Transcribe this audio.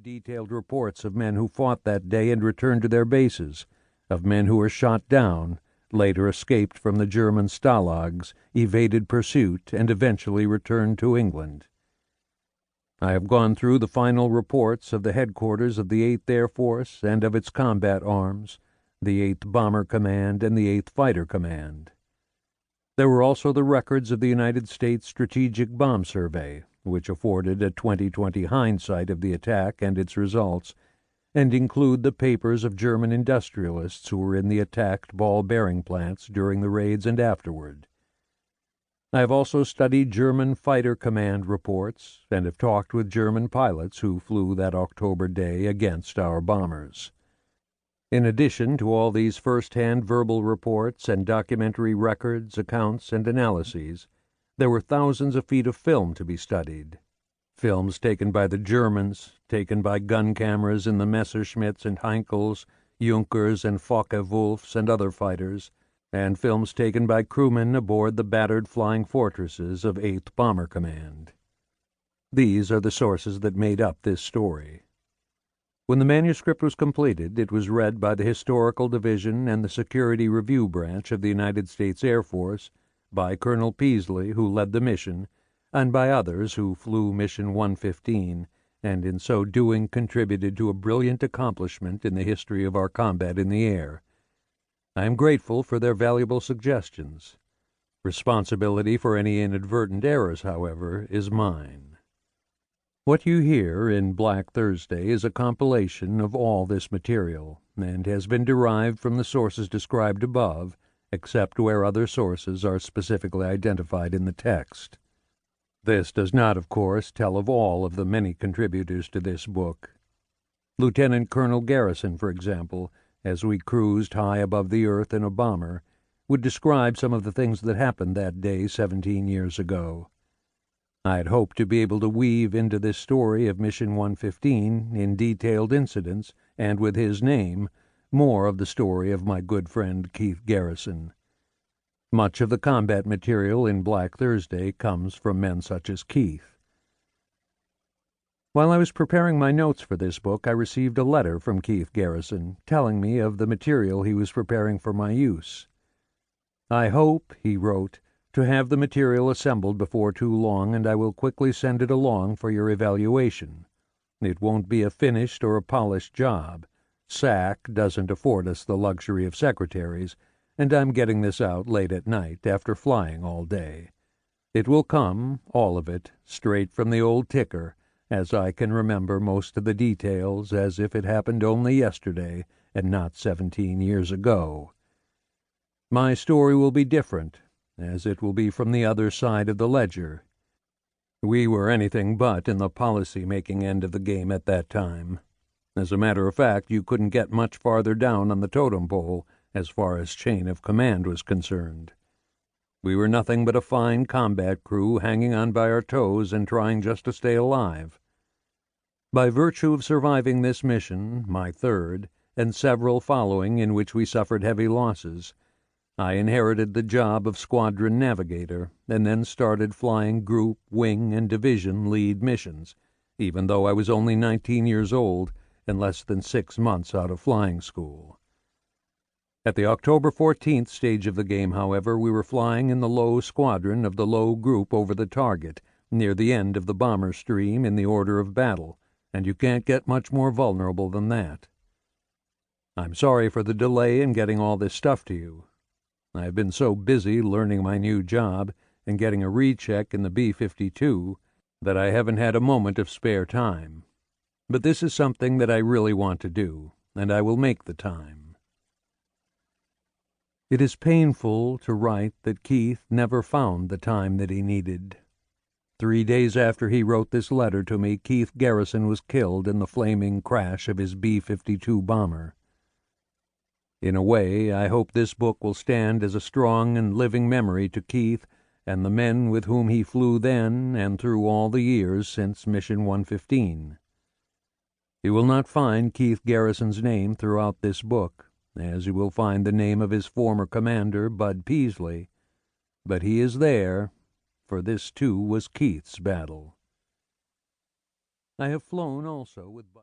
detailed reports of men who fought that day and returned to their bases, of men who were shot down, later escaped from the German stalags, evaded pursuit, and eventually returned to England. I have gone through the final reports of the headquarters of the 8th Air Force and of its combat arms, the 8th Bomber Command and the 8th Fighter Command. There were also the records of the United States Strategic Bomb Survey, which afforded a 20/20 hindsight of the attack and its results, and include the papers of German industrialists who were in the attacked ball-bearing plants during the raids and afterward. I have also studied German Fighter Command reports and have talked with German pilots who flew that October day against our bombers. In addition to all these first-hand verbal reports and documentary records, accounts, and analyses, there were thousands of feet of film to be studied. Films taken by the Germans, taken by gun cameras in the Messerschmitts and Heinkels, Junkers and Focke-Wulfs and other fighters, and films taken by crewmen aboard the battered flying fortresses of 8th Bomber Command. These are the sources that made up this story. When the manuscript was completed, it was read by the Historical Division and the Security Review Branch of the United States Air Force, by Colonel Peasley, who led the mission, and by others who flew Mission 115, and in so doing contributed to a brilliant accomplishment in the history of our combat in the air. I am grateful for their valuable suggestions. Responsibility for any inadvertent errors, however, is mine. What you hear in Black Thursday is a compilation of all this material, and has been derived from the sources described above, except where other sources are specifically identified in the text. This does not, of course, tell of all of the many contributors to this book. Lieutenant Colonel Garrison, for example, as we cruised high above the earth in a bomber, would describe some of the things that happened that day 17 years ago. I had hoped to be able to weave into this story of Mission 115, in detailed incidents, and with his name, more of the story of my good friend Keith Garrison. Much of the combat material in Black Thursday comes from men such as Keith. While I was preparing my notes for this book, I received a letter from Keith Garrison, telling me of the material he was preparing for my use. "I hope," he wrote, "to have the material assembled before too long, and I will quickly send it along for your evaluation. It won't be a finished or a polished job. SAC doesn't afford us the luxury of secretaries, and I'm getting this out late at night after flying all day. It will come, all of it, straight from the old ticker, as I can remember most of the details as if it happened only yesterday and not 17 years ago. My story will be different, as it will be from the other side of the ledger. We were anything but in the policy-making end of the game at that time. As a matter of fact, you couldn't get much farther down on the totem pole as far as chain of command was concerned. We were nothing but a fine combat crew hanging on by our toes and trying just to stay alive. By virtue of surviving this mission, my third, and several following in which we suffered heavy losses, I inherited the job of squadron navigator, and then started flying group, wing, and division lead missions, even though I was only 19 years old and less than 6 months out of flying school. At the October 14th stage of the game, however, we were flying in the low squadron of the low group over the target, near the end of the bomber stream in the order of battle, and you can't get much more vulnerable than that. I'm sorry for the delay in getting all this stuff to you. I have been so busy learning my new job and getting a recheck in the B-52 that I haven't had a moment of spare time. But this is something that I really want to do, and I will make the time. It is painful to write that Keith never found the time that he needed. 3 days after he wrote this letter to me, Keith Garrison was killed in the flaming crash of his B-52 bomber. In a way, I hope this book will stand as a strong and living memory to Keith and the men with whom he flew then and through all the years since Mission 115. You will not find Keith Garrison's name throughout this book, as you will find the name of his former commander, Bud Peasley, but he is there, for this too was Keith's battle. I have flown also with Bud.